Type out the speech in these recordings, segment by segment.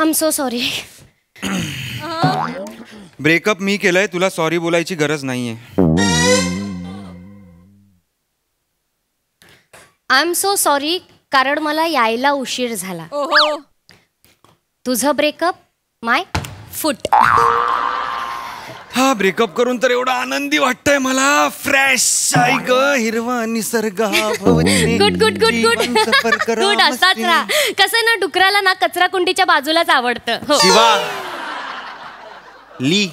Am so sorry. Breakup मी केलंय, तुला sorry बोलायची गरज नाहीये. आय एम सो सॉरी, कारण मला यायला उशीर झाला. तुझं ब्रेकअप माय फुट. हा ब्रेकअप करून तर एवढा आनंदी वाटतंय मला. फ्रेश आहे ग, हिरवा निसर्ग. Good good good good good. असाच राहा. कसं ना, डुकराला ना कचरा कुंडीच्या बाजूलाच आवडतं. शिवा ली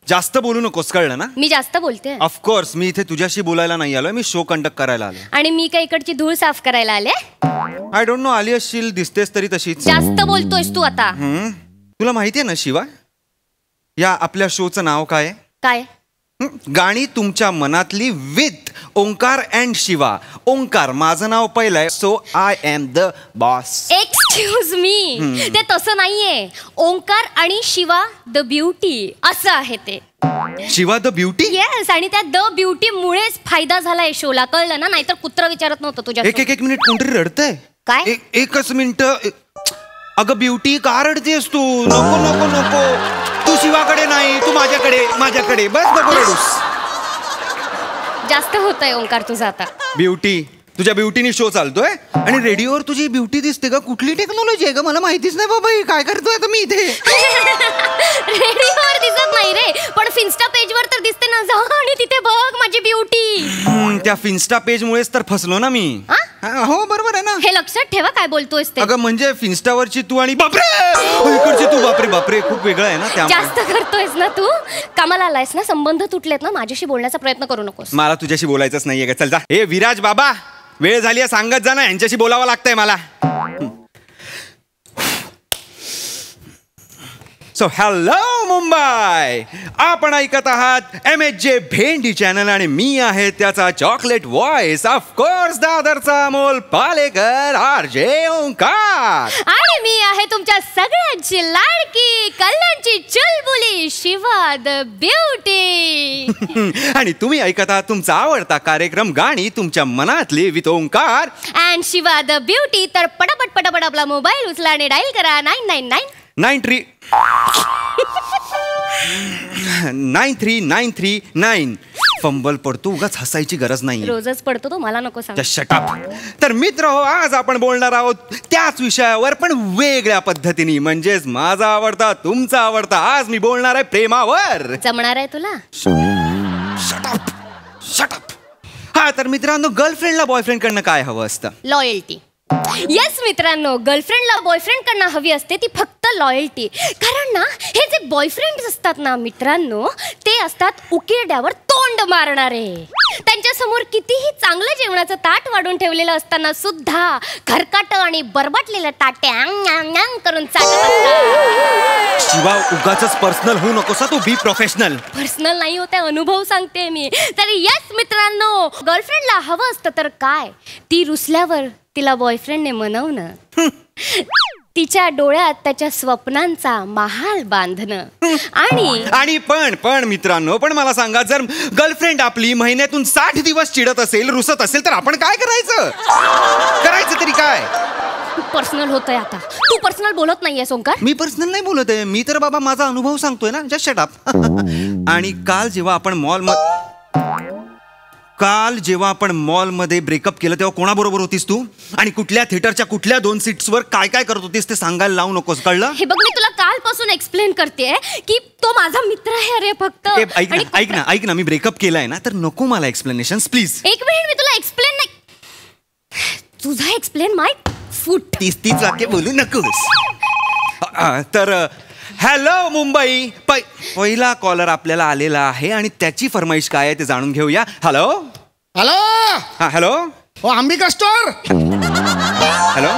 जास्त बोलू नकोस, कळलं ना? मी जास्त बोलते. ऑफकोर्स मी इथे तुझ्याशी बोलायला नाही आलोय, मी शो कंडक्ट करायला आलोय. आणि मी काय इकडची धूळ साफ करायला आले? आय डोंट नो, आली असशील, दिसतेस तरी तशीच. जास्त बोलतोयस तू आता. तुला माहितीये ना शिवा, या आपल्या शोचं नाव काय? काय? गाणी तुमच्या मनातली विथ ओंकार अँड शिवा. ओंकार माझं नाव पहिलंय, so I am the boss. Excuse me, ते तसं नाहीये. ओंकार आणि शिवा द ब्युटी असं आहे ते. Shiva the beauty? येस. आणि त्या द ब्युटी मुळेच फायदा झालाय शोला, कळलं ना? नाहीतर कुत्र विचारत नव्हतं तुझ्या. एक मिनिट, कोणतरी रडतंय. काय? एकच मिनिट. अगं ब्युटी, का रडतेस तू? नको नको नको, तू शिवाकडे नाही, तू माझ्याकडे. बस नको रडूस. जास्त होतंय ओंकार तुझं आता. ब्युटी, तुझ्या ब्युटीनी शो चालतोय आणि रेडिओवर तुझी ब्युटी दिसते का? कुठली टेक्नॉलॉजी आहे का? मला माहितीच नाही बाबा. काय करतोय आता मी इथे? रेडिओवर दिसत नाही रे, पण फिन्स्टा पेजवर तर दिसते ना. जा आणि तिथे बघ माझी ब्युटी. त्या फिन्स्टा पेज मुळेच तर फसलो ना मी. हो बरोबर आहे ना. हे लक्षात ठेवा काय बोलतोयस ते. अगं म्हणजे फिन्स्टावरची तू आणि बापरे इकडची तू, बापरे बापरे, खूप वेगळं आहे ना. त्या जास्त करतोयस ना तू. कामाला आलायस ना, संबंध तुटलेत ना, माझ्याशी बोलण्याचा प्रयत्न करू नकोस. मला तुझ्याशी बोलायचंच नाहीये का? चल जा. हे विराज बाबा, वेळ झाली आहे, सांगत जा ना, यांच्याशी बोलावं लागतंय मला. सो हॅलो मुंबई, आपण ऐकत आहात MHJ भेंडी चॅनल आणि मी आहे त्याचा चॉकलेट व्हॉइस, ऑफकोर्स दादरचा अमोल पालेकर, RJ ओंकार. आणि मी आहे तुमच्या सगळ्यांची लाडकी, कल्याणची चुलबुली, शिवा द ब्युटी. आणि तुम्ही ऐकत आहात तुमचा आवडता कार्यक्रम गाणी तुमच्या मनातली with Omkar and Shiva the beauty. तर पटापट पटापट आपला मोबाईल उचला आणि डायल करा 93939. फंबल पडतो, उगाच हसायची गरज नाही. रोजच पडतो तो, मला नको सांग. Shut up. तर मित्र हो, आज आपण बोलणार आहोत त्याच विषयावर पण वेगळ्या पद्धतीने, म्हणजेच माझा आवडता तुमचा आवडता. आज मी बोलणार आहे प्रेमावर. जमणार आहे तुला? Shut up. हा तर मित्रांनो, गर्लफ्रेंडला बॉयफ्रेंड कडनं काय हवं असतं? लॉयल्टी. येस मित्रांनो, गर्लफ्रेंडला बॉयफ्रेंड कडनं हवी असते ती फक्त लॉयल्टी. कारण ना, हे जे बॉयफ्रेंड असतात ना मित्रांनो, ते असतात उकिरड्यावर तोंड मारणारे. त्यांच्या समोर कितीही चांगलं जेवणाचं ताट वाढून ठेवलेलं असताना सुद्धा खरकाट आणि बरबाटलेलं ताट करून चाटत असतात. शिवा, उगाचच पर्सनल होऊ नकोस, तू बी प्रोफेशनल. पर्सनल नाही होते, अनुभव सांगते मी. तर येस मित्रांनो, गर्लफ्रेंडला हवं असतं तर काय? ती रुसल्यावर तिला बॉयफ्रेंडने मनवणं, तिच्या डोळ्यात त्याच्या स्वप्नांचा महाल बांधणं. आणि पण मित्रांनो, पण मला सांगा, जर गर्लफ्रेंड आपली महिन्यातून 60 दिवस चिडत असेल, रुसत असेल, तर आपण काय करायचं तरी काय? पर्सनल होतंय आता. तू पर्सनल बोलत नाहीयेस ओंकार. मी पर्सनल नाही बोलत आहे, मी तर बाबा माझा अनुभव सांगतोय ना. Just shut up. आणि काल जेव्हा आपण मॉलमध्ये ब्रेकअप केलं तेव्हा कोणाबरोबर होतीस तू? आणि कुठल्या थिएटरच्या कुठल्या 2 सीट्सवर काय काय करत होतीस ते सांगायला लावू नकोस, कळलं? हे बघ, मी तुला कालपासून एक्सप्लेन करते की तो माझा मित्र आहे. अरे फक्त ऐक ना, मी ब्रेकअप केलाय ना, तर नको मला एक्सप्लेनेशन प्लीज. एक मिनिट, मी तुला एक्सप्लेन नाही, तुझा एक्सप्लेन माय फूट. 30 वाक्य बोलू नकोस. तर हॅलो मुंबई, पहिला कॉलर आपल्याला आलेला आहे आणि त्याची फरमाईश काय आहे ते जाणून घेऊया. Hello hello. हाँ हेलो. वो अंबिका स्टोर. हेलो.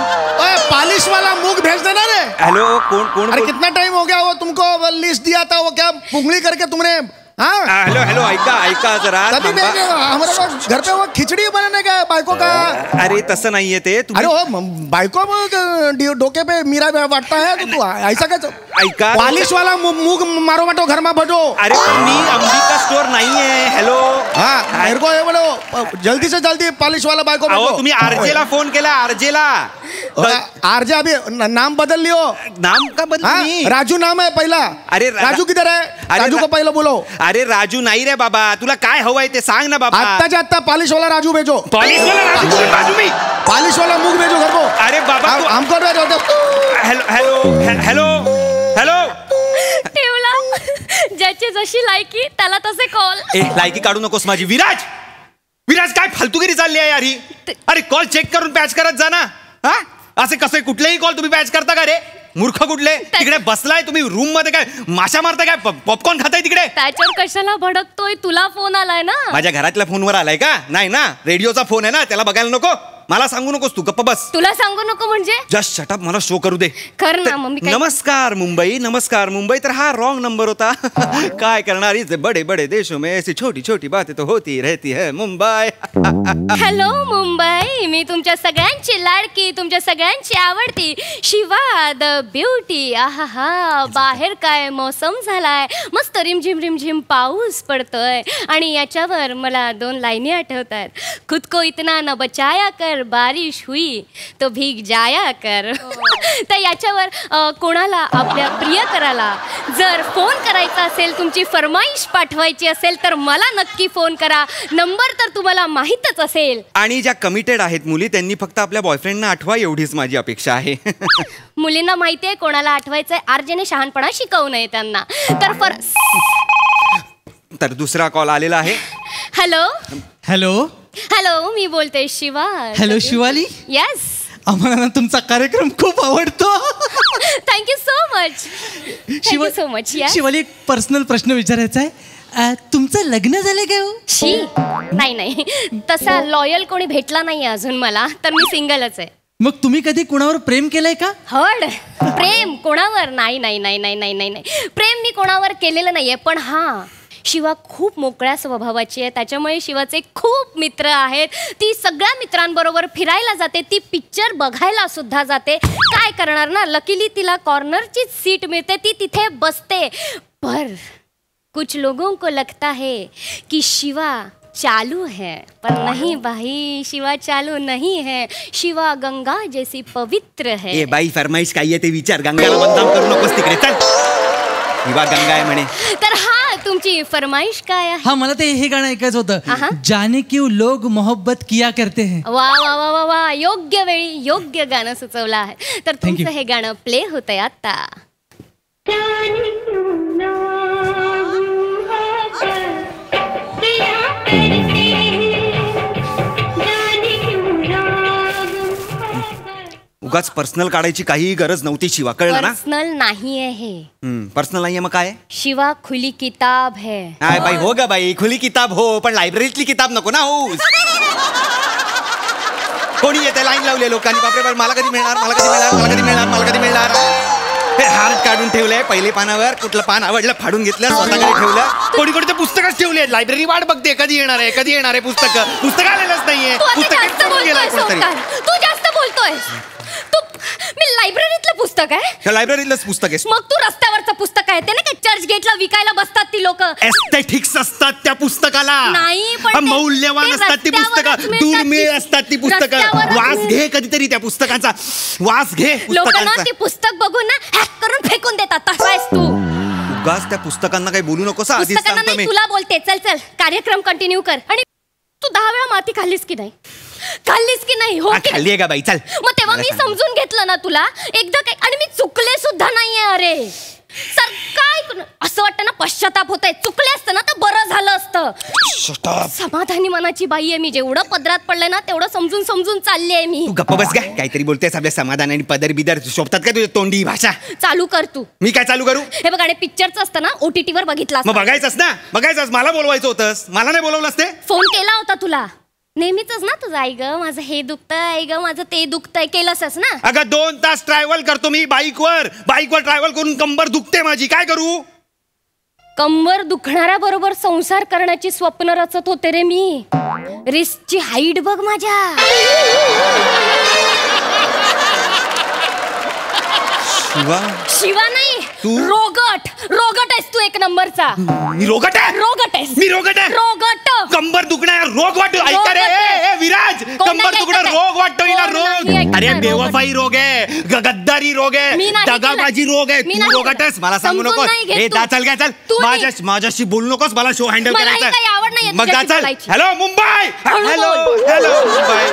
पालिश वाला मूंग भेज देना रे. हेलो, कौन? अरे कितना टाइम हो गया, वो तुमको लिस्ट दिया था, वो क्या पुंगली करके तुमने? हाँ हेलो, ऐका जरा. हमारे घर पे वो खिचड़ी बनाने का बायको का. अरे तसं नाहीये ते. अरे वो बायको डोके पे मीरा वाटता है, तो तू ऐसा काय? ऐका, पालिश वाला मूग मारो मटो घर में भटो. अरे मी अंबिका स्टोर नाहीये. हेलो. हाँ मेरे को ये बोलो, जल्दी से जल्दी पालिश वाला बायको. तुम्ही आरजेला फोन केला? आरजेला आरजे अभी नाम बदल लियो. नाम का बदल? राजू नाम है पहिला. अरे राजू किधर है? राजू को पहिला बोलो. अरे राजू नाही रे बाबा, तुला काय हवंय ते सांग ना बाबा. आत्ताच्या आत्ता पॉलिश वाला राजू भेजो. पॉलिश वाला मुख भेजो घर को. अरे बाबा हमको हेलो हेलो हेलो हेलो. ठेवला. ज्याची जशी लायकी त्याला तसे कॉल. लायकी काढू नकोस माझी. विराज विराज काय फालतूगिरी चालली आहे यार ही. अरे कॉल चेक करून पॅच करत जा ना. हा असे कसे कुठलेही कॉल तुम्ही पॅच करता का रे? मूर्ख कुठले. तिकडे बसलाय तुम्ही रूम मध्ये, काय माशा मारताय काय? पॉपकॉर्न खाताय तिकडे? त्याच्यावर कशाला भडकतोय? तुला फोन आलाय ना. माझ्या घरातल्या फोनवर आलाय का? नाही ना, रेडिओचा फोन आहे ना, त्याला बघायला नको. मला सांगू नकोस तू, गप्प बस. तुला सांगू नको म्हणजे? जस्ट शट अप, मला शो करू दे. कर ना मम्मी. नमस्कार मुंबई, नमस्कार मुंबई. तर हा रॉंग नंबर होता. काय करणार, इस बड़े बड़े देशों में ऐसी छोटी छोटी बातें तो होती रहती है मुंबई. हॅलो मुंबई, मी तुमच्या सगळ्यांची लाडकी, तुमच्या सगळ्यांची आवडती शिवा द ब्युटी. आहा, बाहेर काय मौसम झालाय, मस्त रिमझिम रिमझिम पाऊस पडतोय. आणि याच्यावर मला 2 लाईनी आठवत आहेत. खुद को इतना न बचाया कर, बारिश हुई तो भीग जाया कर. तर याच्यावर कोणाला, आपल्या प्रियकराला जर फोन करायचा असेल, तुमची फरमाईश पाठवायची असेल तर मला नक्की फोन करा. नंबर तर तुम्हाला माहीतच असेल. आणि ज्या कमिटेड आहेत मुली, त्यांनी फक्त आपल्या बॉयफ्रेंडना आठवा, एवढीच माझी अपेक्षा आहे. मुलींना माहिती आहे कोणाला आठवायचंय. आरजेने शहाणपणा शिकवू नये त्यांना. तर दुसरा कॉल आलेला आहे. हॅलो हॅलो हॅलो, मी बोलते शिवा. हॅलो शिवाली. येस. आम्हाला ना तुमचा कार्यक्रम खूप आवडतो. Thank you so much. Thank you so much. Shivali, एक पर्सनल प्रश्न विचारायचा आहे. तुमचं लग्न झालं का? शी, नाही नाही, तसा लॉयल कोणी भेटला नाही अजून मला, तर मी सिंगलच आहे. मग तुम्ही कधी कोणावर प्रेम केलंय का? हड, प्रेम कोणावर? नाही नाही नाही नाही नाही नाही नाही, प्रेम मी कोणावर केलेलं नाहीये. पण हा, शिवा खूप मोकळ्या स्वभावाची आहे, त्याच्यामुळे शिवाचे खूप मित्र आहेत. ती सगळ्या मित्रांबरोबर फिरायला जाते, ती पिक्चर बघायला सुद्धा जाते. काय करणार ना, लकीली तिला कॉर्नरची सीट मिळते, ती तिथे बसते. पर कुछ लोगों को लगता है कि शिवा चालू है, पर नहीं भाई, शिवा चालू नहीं है. शिवा गंगा जैसी पवित्र है. ए बाई, फरमाईश काय ते विचार. गंगाला बदनाम करू नकोस तिकडे. चल, शिवा गंगा आहे म्हणे. तर हा, तुमची फरमाईश काय आहे? हा, मला ते हे गाणं ऐकायचं होतं. जाने क्यों लोग मोहब्बत किया करते हैं. वा वा वा वा वा, योग्य वेळी योग्य गाणं सुचवलं आहे. तर तुमचं हे गाणं प्ले होतंय आता. उगाच पर्सनल काढायची काही गरज नव्हती शिवा, कळलं ना? पर्सनल नाही आहे. पर्सनल नाहीये मग काय? शिवा खुली किताब है. काय बाई, हो ग बाई, खुली किताब हो, पण लायब्ररीतली किताब नको ना हो. कोणी येते लाईन लावले लोकांनी, बापरे, मला कधी मिळणार, मला कधी मिळणार, मला कधी मिळणार, मला कधी मिळणार. हे हार्ट काढून ठेवलंय पहिली पानावर, कुठलं पान आवडलं फाडून घेतलं, स्वतःकडे ठेवलं. कोणी कोणी ते पुस्तकच ठेवले. लायब्ररी वाट बघते, कधी येणार आहे, कधी येणार आहे पुस्तक आलेलंच नाहीये. तू जास्त बोलतोय. मी लायब्ररीतलं पुस्तक आहे. लायब्ररीतलंच पुस्तक आहे. मग तू रस्त्यावरचं पुस्तक आहे ते ना, काय चर्च गेटला विकायला बसतात ती लोक. एस्थेटिक्स असतात त्या पुस्तकाला. नाही, पण मौल्यवान असतात ती पुस्तकं, दुर्मिळ असतात ती पुस्तकं. वास घे कधीतरी त्या पुस्तकांचा, वास घे. लोकांना ती पुस्तक बघून ना हॅक करून फेकून देतात. तसा आहेस तू. उगाच त्या पुस्तकांना काही बोलू नकोस. आधीच सांगतो मी. तुला बोलते. चल चल, कार्यक्रम कंटिन्यू कर. आणि तू 10 वेळा माती खाल्लीस की नाही? खाल्लीस की नाही? हो, खाल्लीये का बाई? चल. मग तेव्हा मी समजून घेतलं ना तुला एकदा काय. आणि मी चुकले सुद्धा नाहीये. अरे सर, काय असं वाटतं ना, पश्चाताप होत आहे. चुकले असतं ना तर बरं झालं असतं. समाधानी मनाची बाई आहे मी. जेवढं पदरात पडलंय ना तेवढं समजून समजून चालली आहे मी. तू गप्प बस काय, काहीतरी बोलतेस. आपल्या समाधान आणि पदर बिदर शोभतात का तुझ्या तोंडी भाषा? चालू कर तू. मी काय चालू करू? हे बघ, आणि पिक्चरचं असतं ना, OTT वर बघितलं. मग बघायचंस ना, बघायचंस. मला बोलवायचं होतंस, मला नाही बोलवलंस ते. फोन केला होता तुला नेहमीच ना तुझं. आई ग माझं हे दुखतंय, आई ग माझं ते दुखतंय, केलंसच ना. अगं 2 तास ट्रॅव्हल करतो मी बाईकवर ट्रॅव्हल करून कंबर दुखते माझी. काय करू? कंबर दुखणाऱ्या बरोबर संसार करण्याची स्वप्न रचत होते रे मी. रिस्कची हाईट बघ माझ्या. शिवा नाही, तू रोगट आहेस तू, 1 नंबरचा. मी रोगट आहे? रोगट आहेस. मी रोगट आहे? रोगट. कंबर दुखणं रोग वाटतो. ऐका रे ए विराज, कंबर दुखणं रोग वाटतो हिला, रोग. अरे बेवफाई रोग आहे, गद्दारी रोग आहे, दगाबाजी रोग आहे. तू रोगाटस मला सांगू नकोस. ए जा चल काय, चल माझ्याशी बोलू नकोस, मला शो हँडल करायचा. मग जा चल. Hello Mumbai, hello hello Mumbai,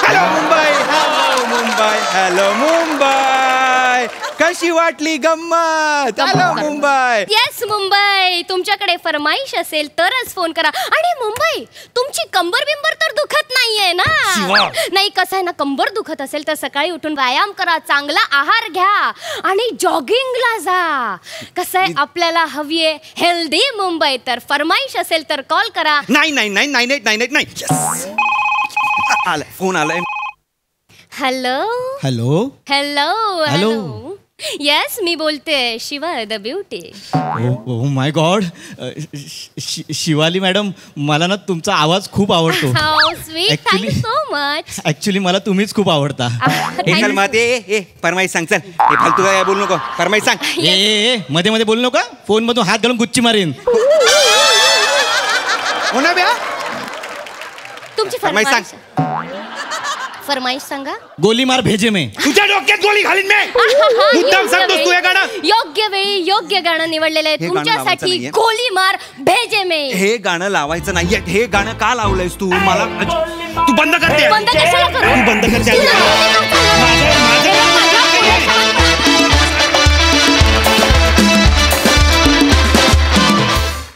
hello Mumbai, hello Mumbai, hello Mumbai. कशी वाटली गंमत? हॅलो मुंबई. येस मुंबई, तुमच्याकडे फरमाईश असेल तरच फोन करा. आणि मुंबई, तुमची कंबर बिंबर तर दुखत नाहीये ना? नाही, कसं आहे ना, कंबर दुखत असेल तर सकाळी उठून व्यायाम करा, चांगला आहार घ्या आणि जॉगिंगला जा. कसं आहे, आपल्याला हवी आहे हेल्दी मुंबई. तर फरमाईश असेल तर कॉल करा. 999999 आलाय, फोन आलाय. Hello hello hello hello. Yes, मी बोलते Shiva the beauty. Oh my god, Shivali madam, मला ना तुमचा आवाज खूप आवडतो. How sweet, thank you so much. Actually मला तुम्हीच खूप आवडता. ए चल मग ए फरमाईश सांग. चल, हे फालतू काय बोलू नको, फरमाईश सांग. ए मध्ये मध्ये बोलू नका, फोन मधून हात घालून गुच्ची मारेन. हो ना ब्या, तुमची फरमाईश सांग. फरमाईश सांगा. गोली मार भेजे में. तुझ्या डोक्यात गोळी घालीन मी. मुद्दाम सांगतोस तू हे गाणं. योग्य वेळी योग्य गाणं निवडलेलं आहे तुमच्यासाठी. गोली मार भेजे में. हे गाणं लावायचं नाहीये. हे गाणं का लावलंयस तू? मला तू बंद करते. बंद कशाला करू? तू बंद करते. माझं